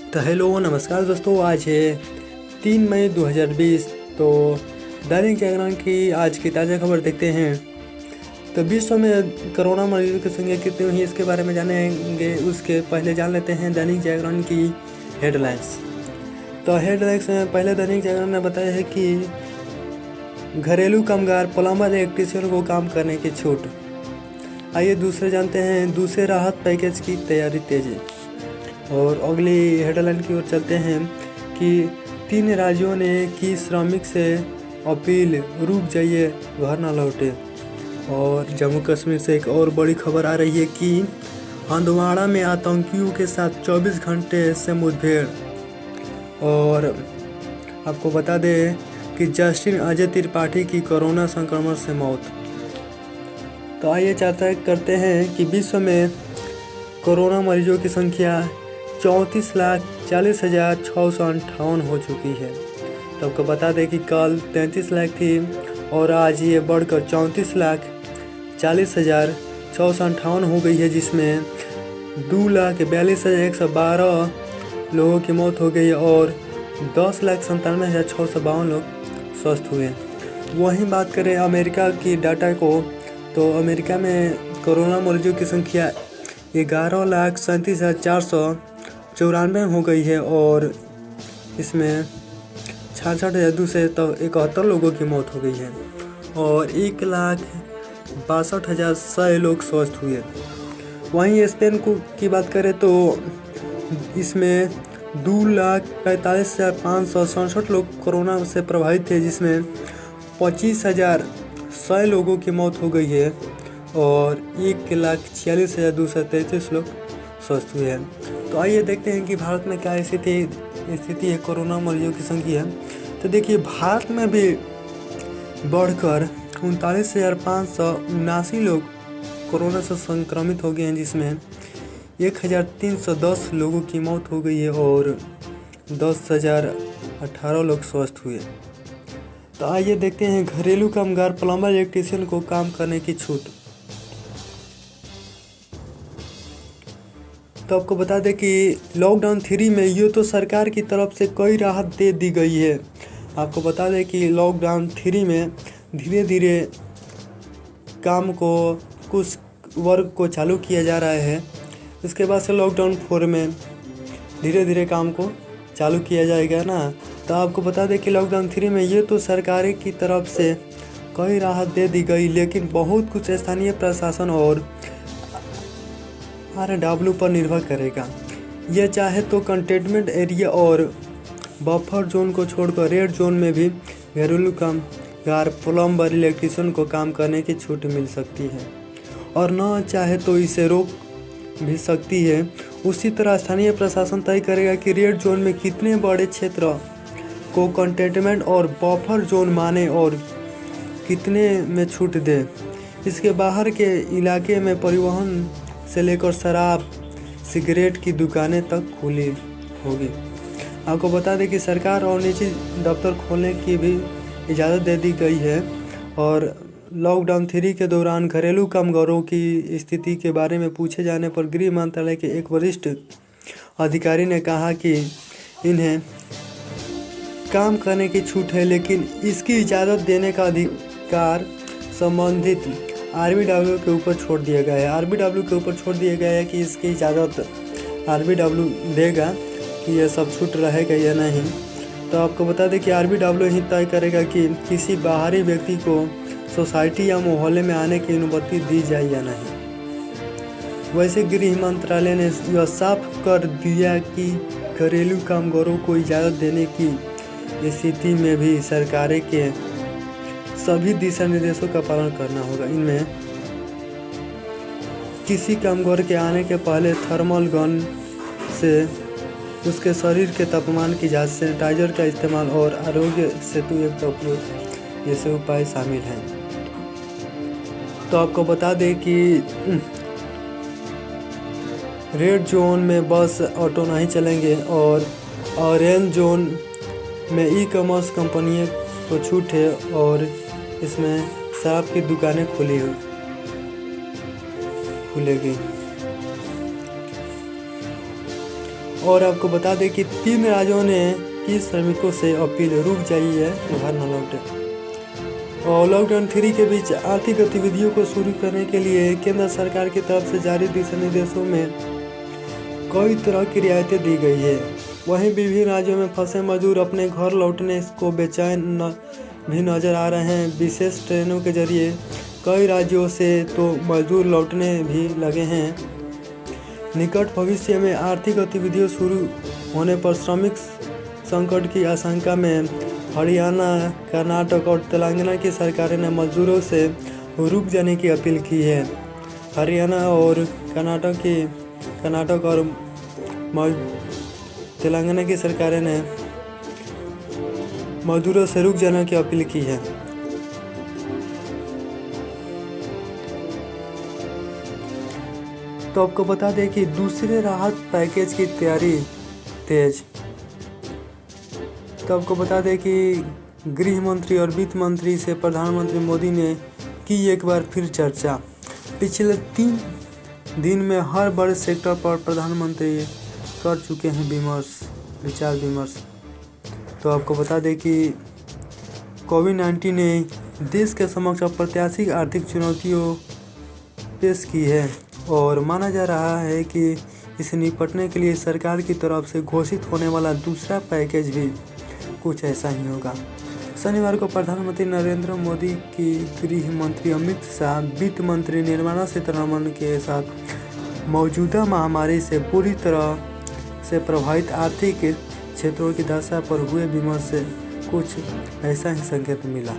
तो हेलो नमस्कार दोस्तों, आज है 3 मई 2020। तो दैनिक जागरण की आज की ताज़ा खबर देखते हैं। तो विश्व में कोरोना मरीजों की संख्या कितनी हुई इसके बारे में जानेंगे। उसके पहले जान लेते हैं दैनिक जागरण की हेडलाइंस। तो हेडलाइंस में पहले दैनिक जागरण ने बताया है कि घरेलू कामगार प्लम्बर इलेक्ट्रीशियन को काम करने की छूट। आइए दूसरे जानते हैं, दूसरे राहत पैकेज की तैयारी तेजी। और अगली हेडलाइन की ओर चलते हैं कि 3 राज्यों ने की श्रमिक से अपील, रुक जाइए घर ना लौटे। और जम्मू कश्मीर से एक और बड़ी खबर आ रही है कि हंदवाड़ा में आतंकियों के साथ 24 घंटे से मुठभेड़। और आपको बता दें कि जस्टिन अजय त्रिपाठी की कोरोना संक्रमण से मौत। तो आइए चर्चा करते हैं कि विश्व में कोरोना मरीजों की संख्या 34,40,658 हो चुकी है। तो आपको बता दें कि कल 33 लाख थी और आज ये बढ़कर 34,40,658 हो गई है, जिसमें 2,42,112 लोगों की मौत हो गई है और 10,97,652 लोग स्वस्थ हुए। वहीं बात करें अमेरिका की डाटा को, तो अमेरिका में कोरोना मरीजों की संख्या 11,37,494 हो गई है और इसमें 66,271 लोगों की मौत हो गई है और 1,62,100 लोग स्वस्थ हुए। वहीं स्पेन की बात करें तो इसमें 2,45,567 लोग कोरोना से प्रभावित थे, जिसमें 25,100 लोगों की मौत हो गई है और 1,46,233 लोग स्वस्थ हुए हैं। तो आइए देखते हैं कि भारत में क्या स्थिति है कोरोना मरीजों की संख्या। तो देखिए, भारत में भी बढ़कर 39,579 लोग कोरोना से संक्रमित हो गए हैं, जिसमें 1,310 लोगों की मौत हो गई है और 10,018 लोग स्वस्थ हुए। तो आइए देखते हैं घरेलू कामगार प्लम्बर इलेक्ट्रीशियन को काम करने की छूट। तो आपको बता दें कि लॉकडाउन 3 में ये तो सरकार की तरफ से कई राहत दे दी गई है। आपको बता दें कि लॉकडाउन 3 में धीरे धीरे काम को कुछ वर्ग को चालू किया जा रहा है। इसके बाद से लॉकडाउन 4 में धीरे धीरे काम को चालू किया जाएगा ना। तो आपको बता दें कि लॉकडाउन 3 में ये तो सरकार की तरफ से कई राहत दे दी गई, लेकिन बहुत कुछ स्थानीय प्रशासन और RW पर निर्भर करेगा। यह चाहे तो कंटेनमेंट एरिया और बफर जोन को छोड़कर रेड जोन में भी घरेलू कामगार प्लम्बर इलेक्ट्रीशियन को काम करने की छूट मिल सकती है और न चाहे तो इसे रोक भी सकती है। उसी तरह स्थानीय प्रशासन तय करेगा कि रेड जोन में कितने बड़े क्षेत्र को कंटेनमेंट और बफर जोन माने और कितने में छूट दे। इसके बाहर के इलाके में परिवहन से लेकर शराब, सिगरेट की दुकानें तक खुली होगी। आपको बता दें कि सरकार और निजी दफ्तर खोलने की भी इजाज़त दे दी गई है। और लॉकडाउन 3 के दौरान घरेलू कामगारों की स्थिति के बारे में पूछे जाने पर गृह मंत्रालय के एक वरिष्ठ अधिकारी ने कहा कि इन्हें काम करने की छूट है, लेकिन इसकी इजाज़त देने का अधिकार संबंधित RBW के ऊपर छोड़ दिया गया है। RBW के ऊपर छोड़ दिया गया है कि इसकी इजाज़त RBW देगा कि यह सब छूट रहेगा या नहीं। तो आपको बता दें कि RBW ही तय करेगा कि किसी बाहरी व्यक्ति को सोसाइटी या मोहल्ले में आने की अनुमति दी जाए या नहीं। वैसे गृह मंत्रालय ने यह साफ कर दिया कि घरेलू कामगारों को इजाज़त देने की स्थिति में भी सरकारें के सभी दिशा निर्देशों का पालन करना होगा। इनमें किसी कामगार के आने के पहले थर्मल गन से उसके शरीर के तापमान की जांच, सैनिटाइजर का इस्तेमाल और आरोग्य सेतु ऐप का उपयोग जैसे उपाय शामिल हैं। तो आपको बता दें कि रेड जोन में बस ऑटो नहीं चलेंगे और ऑरेंज जोन में ई-कॉमर्स कंपनियों को छूट है और इसमें शराब की दुकानें खुलेगी। और आपको बता दें कि 3 राज्यों ने की श्रमिकों से अपील, रुक जाइए, घर न लौटे। और लॉकडाउन 3 के बीच आर्थिक गतिविधियों को शुरू करने के लिए केंद्र सरकार की तरफ से जारी दिशा निर्देशों में कई तरह की रियायतें दी गई है। वहीं विभिन्न राज्यों में फंसे मजदूर अपने घर लौटने को बेचैन भी नजर आ रहे हैं। विशेष ट्रेनों के जरिए कई राज्यों से तो मजदूर लौटने भी लगे हैं। निकट भविष्य में आर्थिक गतिविधियां शुरू होने पर श्रमिक संकट की आशंका में हरियाणा, कर्नाटक और तेलंगाना की सरकारें ने मजदूरों से रुक जाने की अपील की है। हरियाणा और कर्नाटक और तेलंगाना की सरकारें ने मजदूरों से रुक जाने की अपील की है। तो आपको बता दें कि दूसरे राहत पैकेज की तैयारी तेज। तो आपको बता दें कि गृह मंत्री और वित्त मंत्री से प्रधानमंत्री मोदी ने की एक बार फिर चर्चा। पिछले 3 दिन में हर बड़े सेक्टर पर प्रधानमंत्री कर चुके हैं विचार विमर्श। तो आपको बता दें कि कोविड-19 ने देश के समक्ष अप्रत्याशित आर्थिक चुनौतियों पेश की है और माना जा रहा है कि इसे निपटने के लिए सरकार की तरफ से घोषित होने वाला दूसरा पैकेज भी कुछ ऐसा ही होगा। शनिवार को प्रधानमंत्री नरेंद्र मोदी की गृह मंत्री अमित शाह, वित्त मंत्री निर्मला सीतारमण के साथ मौजूदा महामारी से पूरी तरह से प्रभावित आर्थिक क्षेत्रों की दशा पर हुए विमर्श से कुछ ऐसा ही संकेत मिला।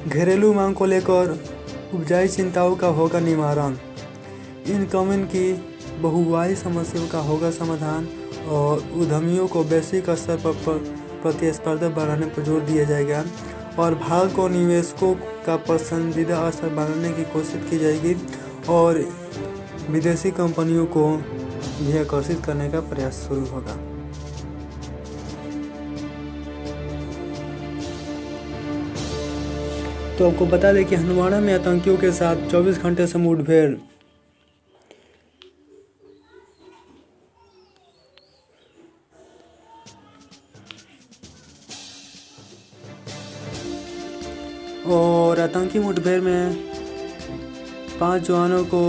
घरेलू मांग को लेकर उपजाई चिंताओं का होगा निवारण। इनकमिंग की बहुवाही समस्याओं का होगा समाधान और उद्यमियों को वैश्विक स्तर पर प्रतिस्पर्धा बढ़ाने पर जोर दिया जाएगा और भारत को निवेशकों का पसंदीदा स्तर बनाने की कोशिश की जाएगी और विदेशी कंपनियों को भी आकर्षित करने का प्रयास शुरू होगा। तो आपको बता दें कि हंदवाड़ा में आतंकियों के साथ 24 घंटे से मुठभेड़। और आतंकी मुठभेड़ में 5 जवानों को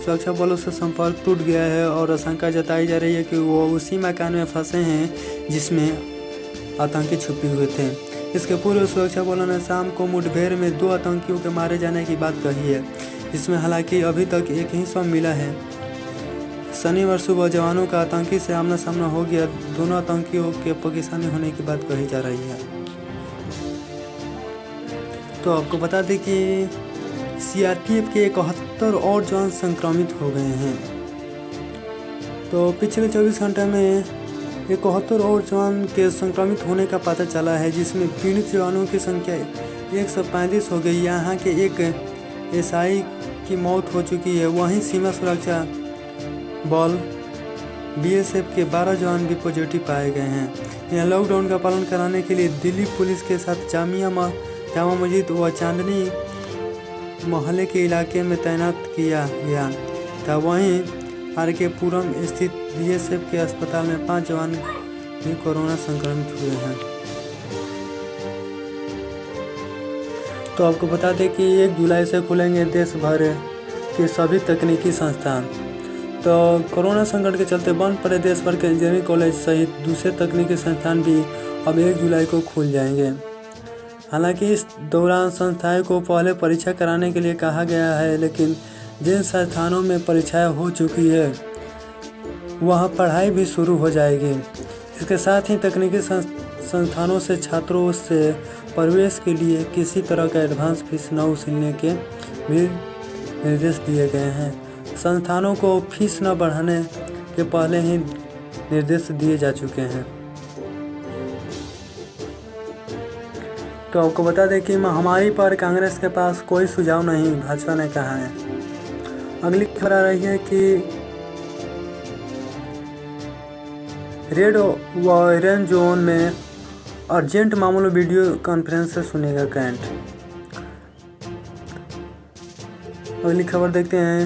सुरक्षा बलों से संपर्क टूट गया है और आशंका जताई जा रही है कि वो उसी मकान में फंसे हैं जिसमें आतंकी छुपे हुए थे। इसके पूर्व सुरक्षा बलों ने शाम को मुठभेड़ में 2 आतंकियों के मारे जाने की बात कही है, जिसमें हालांकि अभी तक एक ही शव मिला है। शनिवार सुबह जवानों का आतंकी से आमना सामना हो गया। दोनों आतंकियों के पाकिस्तानी होने की बात कही जा रही है। तो आपको बता दें कि सीआरपीएफ के 71 और जवान संक्रमित हो गए हैं। तो पिछले 24 घंटे में 71 और जवान के संक्रमित होने का पता चला है, जिसमें पीड़ित जवानों की संख्या 135 हो गई। यहाँ के एक एसआई की मौत हो चुकी है। वहीं सीमा सुरक्षा बल बीएसएफ के 12 जवान भी पॉजिटिव पाए गए हैं। यहाँ लॉकडाउन का पालन कराने के लिए दिल्ली पुलिस के साथ जामा मस्जिद व चांदनी मोहल्ले के इलाके में तैनात किया गया था। वहीं आरके पुरम स्थित बीएसएफ के अस्पताल में 5 जवान भी कोरोना संक्रमित हुए हैं। तो आपको बता दें कि 1 जुलाई से खुलेंगे देश भर के सभी तकनीकी संस्थान। तो कोरोना संकट के चलते बंद पड़े देश भर के इंजीनियरिंग कॉलेज सहित दूसरे तकनीकी संस्थान भी अब 1 जुलाई को खुल जाएंगे। हालांकि इस दौरान संस्थाएं को पहले परीक्षा कराने के लिए कहा गया है, लेकिन जिन संस्थानों में परीक्षाएं हो चुकी है वहां पढ़ाई भी शुरू हो जाएगी। इसके साथ ही तकनीकी संस्थानों से छात्रों से प्रवेश के लिए किसी तरह का एडवांस फीस न वसूलने के भी निर्देश दिए गए हैं। संस्थानों को फीस न बढ़ाने के पहले ही निर्देश दिए जा चुके हैं। तो आपको बता दें कि महामारी पर कांग्रेस के पास कोई सुझाव नहीं, भाजपा ने कहा है। अगली खबर आ रही है कि रेड व ऑरेंज जोन में अर्जेंट मामलों वीडियो कॉन्फ्रेंस से सुनेगा कैंट। अगली खबर देखते हैं।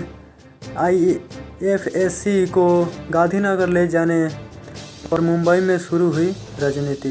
एफएससी को गांधीनगर ले जाने और मुंबई में शुरू हुई राजनीति।